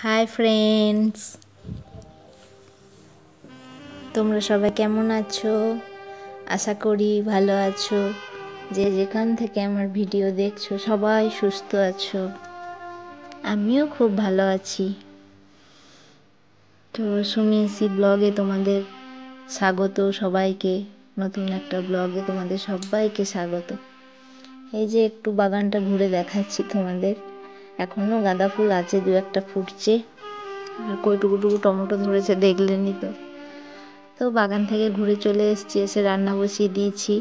Hi friends, তোমরা সবাই কেমন আছো? আশা করি ভালো আছো। যে যেখান থেকে আমার ভিডিও দেখছো সবাই সুস্থ আছো। আমিও খুব ভালো আছি। তো সুমিসি ব্লগে তোমাদের স্বাগত সবাইকে। নতুন একটা ব্লগে তোমাদের সবাইকে স্বাগত। এই যে একটু বাগানটা ঘুরে দেখাচ্ছি তোমাদের। এখনও গাঁদা ফুল আছে, দু একটা ফুটছে, আর কইটুকুটুকু টমেটো ধরেছে দেখলেনি তো। তো বাগান থেকে ঘুরে চলে এসেছি, এসে রান্না বসিয়ে দিয়েছি।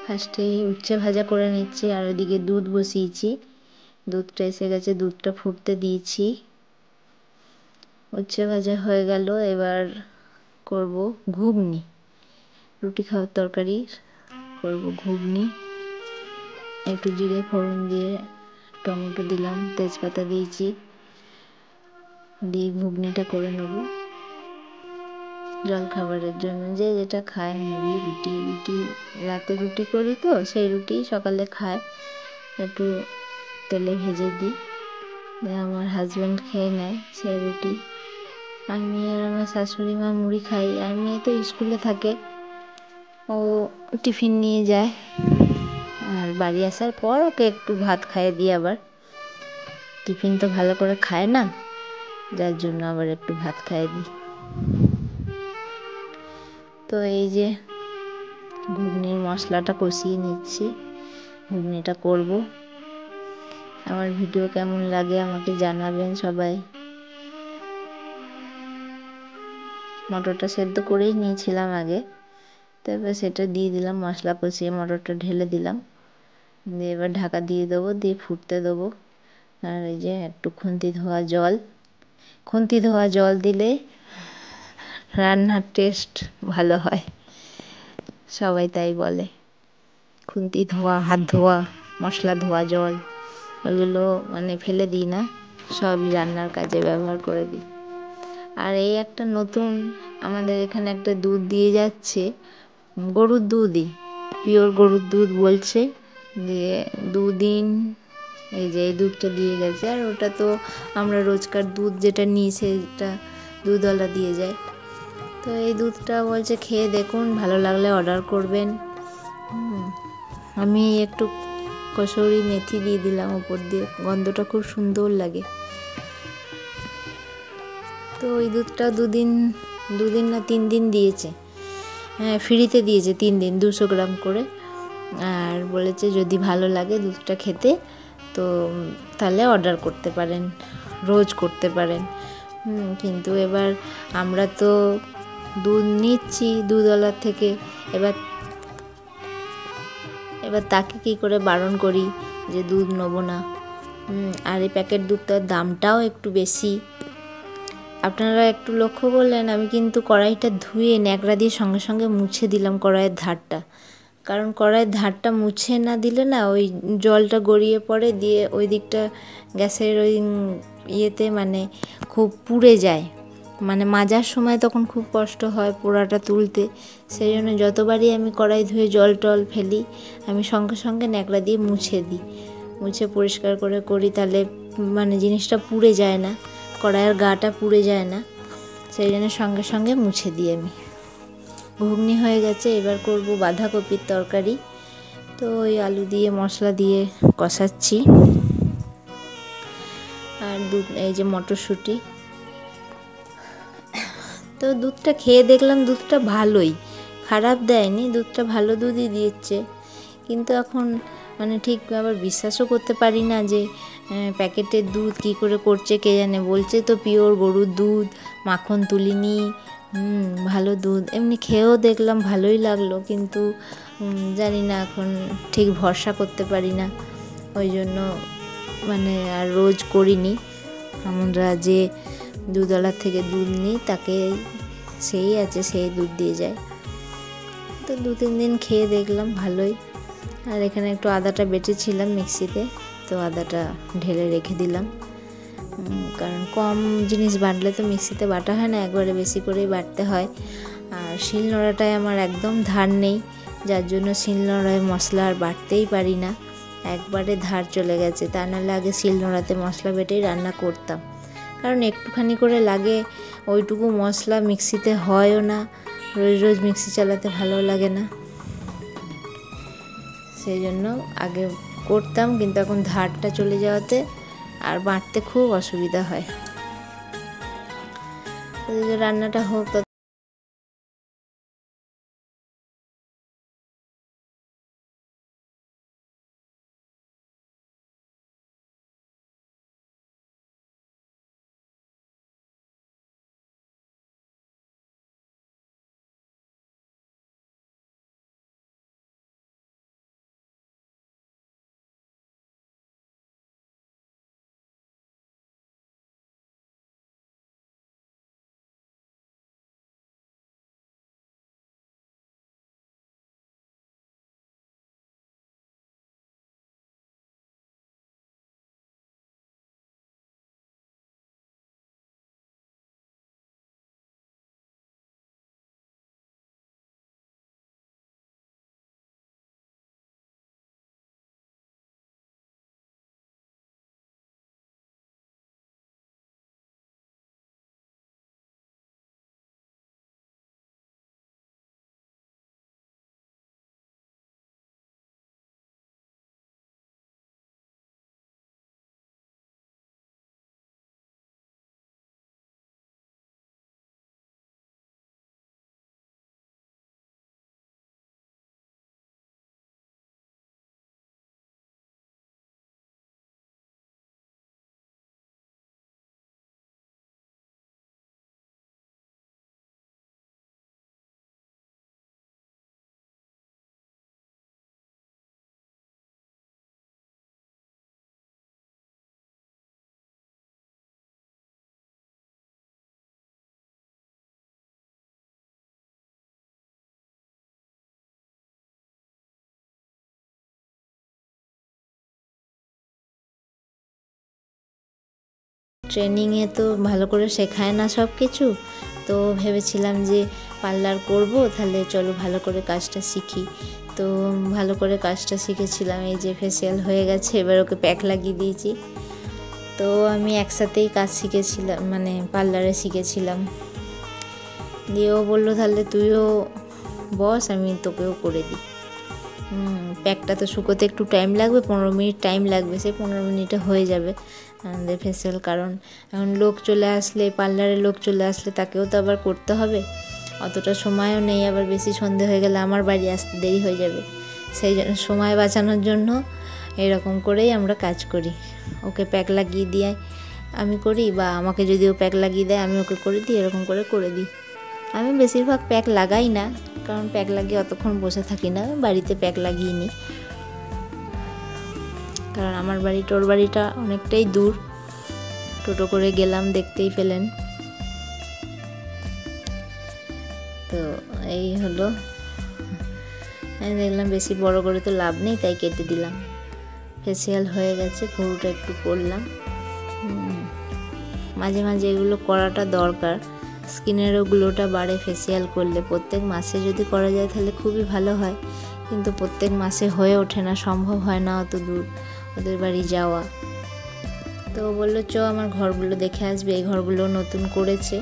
ফার্স্টে উচ্ছে ভাজা করে নিচ্ছি, আর ওদিকে দুধ বসিয়েছি। দুধটা এসে গেছে, দুধটা ফুটতে দিয়েছি। উচ্ছে ভাজা হয়ে গেল, এবার করব ঘুগনি। রুটি খাওয়ার তরকারি করব ঘুগনি। একটু জিরে ফোড়ন দিয়ে টমেটো দিলাম, তেজপাতা দিয়েছি, দিয়ে ঘুগনিটা করে নেব জল খাবারের জন্য। যে যেটা খায় মুড়ি, রুটি রাতে রুটি করি তো সেই রুটি সকালে খায়, একটু তেলে ভেজে দিই। আমার হাজব্যান্ড খেয়ে নেয় সেই রুটি। আমি আর আমার শাশুড়ি মা মুড়ি খাই। আর মেয়ে তো স্কুলে থাকে, ও টিফিন নিয়ে যায়। আর বাড়ি আসার পর ওকে একটু ভাত খাইয়ে দিই। আবার টিফিন তো ভালো করে খায় না, যার জন্য আবার একটু ভাত খাইয়ে দিই। তো এই যে ঘুগনির মশলাটা কষিয়ে নিচ্ছি, ঘুগনিটা করব। আমার ভিডিও কেমন লাগে আমাকে জানাবেন সবাই। মটরটা সেদ্ধ করেই নিয়েছিলাম আগে, তারপর সেটা দিয়ে দিলাম, মশলা কষিয়ে মটরটা ঢেলে দিলাম, দিয়ে এবার ঢাকা দিয়ে দেবো, দিয়ে ফুটতে দেবো। আর এই যে একটু খুন্তি ধোয়া জল দিলে রান্নার টেস্ট ভালো হয়, সবাই তাই বলে। খুন্তি ধোয়া, হাত ধোয়া, মশলা ধোয়া জল, ওগুলো মানে ফেলে দিই না, সবই রান্নার কাজে ব্যবহার করে দিই। আর এই একটা নতুন আমাদের এখানে একটা দুধ দিয়ে যাচ্ছে, গরুর দুধই, পিওর গরুর দুধ বলছে। দিয়ে দুদিন এই যে এই দুধটা দিয়ে গেছে। আর ওটা তো আমরা রোজকার দুধ যেটা নিই সেটা দুধওয়ালা দিয়ে যায়। তো এই দুধটা বলছে খেয়ে দেখুন, ভালো লাগলে অর্ডার করবেন। আমি একটু কসুরি মেথি দিয়ে দিলাম ওপর দিয়ে, গন্ধটা খুব সুন্দর লাগে। তো ওই দুধটা দুদিন না 3 দিন দিয়েছে, হ্যাঁ ফ্রিতে দিয়েছে 3 দিন, 200 গ্রাম করে। আর বলেছে যদি ভালো লাগে দুধটা খেতে তো তাহলে অর্ডার করতে পারেন, রোজ করতে পারেন। কিন্তু এবার আমরা তো দুধ নিচ্ছি দুধওয়ালার থেকে, এবার তাকে কী করে বারণ করি যে দুধ নেবো না। আর এই প্যাকেট দুধটার দামটাও একটু বেশি। আপনারা একটু লক্ষ্য করলেন, আমি কিন্তু কড়াইটা ধুয়ে ন্যাকড়া দিয়ে সঙ্গে সঙ্গে মুছে দিলাম কড়াইয়ের ধারটা। কারণ কড়াইয়ের ধারটা মুছে না দিলে না ওই জলটা গড়িয়ে পড়ে, দিয়ে ওই দিকটা গ্যাসের ওই ইয়েতে মানে খুব পুড়ে যায়, মানে মাজার সময় তখন খুব কষ্ট হয় পোড়াটা তুলতে। সেই জন্য যতবারই আমি কড়াই ধুয়ে জল টল ফেলি আমি সঙ্গে সঙ্গে ন্যাকড়া দিয়ে মুছে দিই, মুছে পরিষ্কার করে করি, তাহলে মানে জিনিসটা পুড়ে যায় না, কড়াইয়ের গাটা পুড়ে যায় না। সেই জন্য সঙ্গে সঙ্গে মুছে দিই আমি। ঘুগনি হয়ে গেছে, এবার করব বাঁধাকপির তরকারি। তো ওই আলু দিয়ে মশলা দিয়ে কষাচ্ছি। আর দুধ, এই যে মটরশুঁটি। তো দুধটা খেয়ে দেখলাম দুধটা ভালোই, খারাপ দেয়নি, দুধটা ভালো দুধই দিচ্ছে। কিন্তু এখন মানে ঠিক আবার বিশ্বাসও করতে পারি না যে প্যাকেটের দুধ কী করে করছে কে জানে। বলছে তো পিওর গরুর দুধ, মাখন তুলিনি, ভালো দুধ। এমনি খেয়েও দেখলাম ভালোই লাগলো, কিন্তু জানি না, এখন ঠিক ভরসা করতে পারি না, ওই জন্য মানে আর রোজ করিনি। আমরা যে দুধওয়ালার থেকে দুধ নিই তাকে সেই আছে, সেই দুধ দিয়ে যায়। তো 2-3 দিন খেয়ে দেখলাম ভালোই। আর এখানে একটু আদাটা বেটেছিলাম মিক্সিতে, তো আদাটা ঢেলে রেখে দিলাম, কারণ কম জিনিস বাটলে তো মিক্সিতে বাটা হয় না, একবারে বেশি করেই বাটতে হয়। আর শিলনোড়াটায় আমার একদম ধার নেই, যার জন্য শিলনোড়ায় মশলা আর বাটতেই পারি না। একবারে ধার চলে গেছে। তা নাহলে আগে শিলনোড়াতে মশলা বেটেই রান্না করতাম, কারণ একটুখানি করে লাগে, ওইটুকু মশলা মিক্সিতে হয়ও না, রোজ রোজ মিক্সি চালাতে ভালো লাগে না, সেই জন্য আগে করতাম। কিন্তু এখন ধারটা চলে যাওয়াতে আর বাটতে খুব অসুবিধা হয়। ওদিকে রান্নাটা হোক। ট্রেনিংয়ে তো ভালো করে শেখায় না সব কিছু, তো ভেবেছিলাম যে পার্লার করব, তাহলে চলো ভালো করে কাজটা শিখি। তো ভালো করে কাজটা শিখেছিলাম। এই যে ফেসিয়াল হয়ে গেছে, এবার ওকে প্যাক লাগিয়ে দিয়েছি। তো আমি একসাথেই কাজ শিখেছিলাম, মানে পার্লারে শিখেছিলাম। দিয়ে ও বললো তাহলে তুইও বস, আমি তোকেও করে দিই। প্যাকটা তো শুকোতে একটু টাইম লাগবে, 15 মিনিট টাইম লাগবে, সেই 15 মিনিটে হয়ে যাবে আমাদের ফেসিয়াল। কারণ এখন লোক চলে আসলে, পার্লারে লোক চলে আসলে তাকেও তো আবার করতে হবে, অতটা সময়ও নেই। আবার বেশি সন্ধে হয়ে গেলে আমার বাড়ি আসতে দেরি হয়ে যাবে, সেই জন্য সময় বাঁচানোর জন্য এরকম করেই আমরা কাজ করি। ওকে প্যাক লাগিয়ে দিয়ে আমি করি, বা আমাকে যদি ও প্যাক লাগিয়ে দেয় আমি ওকে করে দিই, এরকম করে দিই। আমি বেশিরভাগ প্যাক লাগাই না, কারণ প্যাক লাগিয়ে অতক্ষণ বসে থাকি না, বাড়িতে প্যাক লাগিয়ে নিই। কারণ আমার বাড়ি তোর বাড়িটা অনেকটাই দূর, টোটো করে গেলাম, দেখতেই পেলেন। তো এই হলো, আমি দেখলাম বেশি বড় করে তো লাভ নেই, তাই কেটে দিলাম। ফেসিয়াল হয়ে গেছে, ভুরুটা একটু করলাম। মাঝে মাঝে এগুলো করাটা দরকার, স্কিনেরও গ্লোটা বাড়ে ফেসিয়াল করলে। প্রত্যেক মাসে যদি করা যায় তাহলে খুবই ভালো হয়, কিন্তু প্রত্যেক মাসে হয়ে ওঠে না, সম্ভব হয় না অত দূর ওদের বাড়ি যাওয়া। তো বললো চ আমার ঘরগুলো দেখে আসবে, এই ঘরগুলো নতুন করেছে।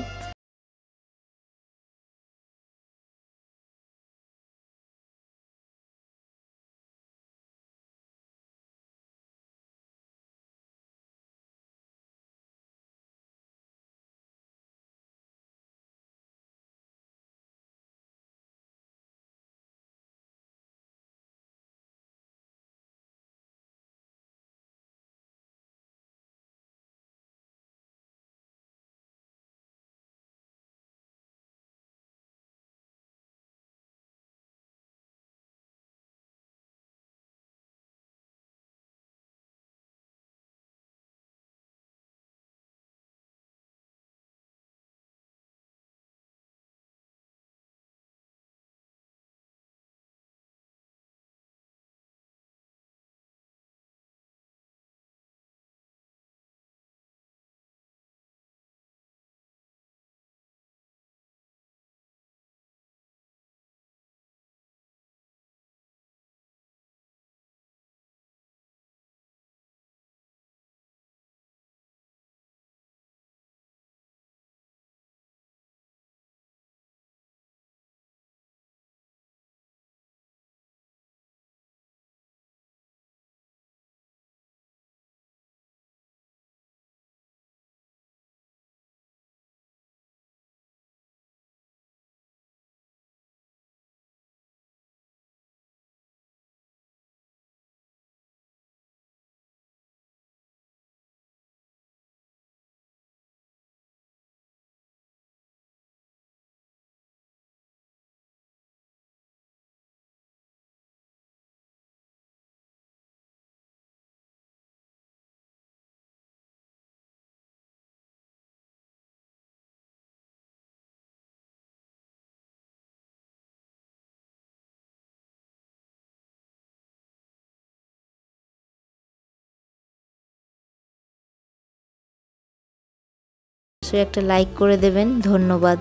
অবশ্যই একটা লাইক করে দেবেন। ধন্যবাদ।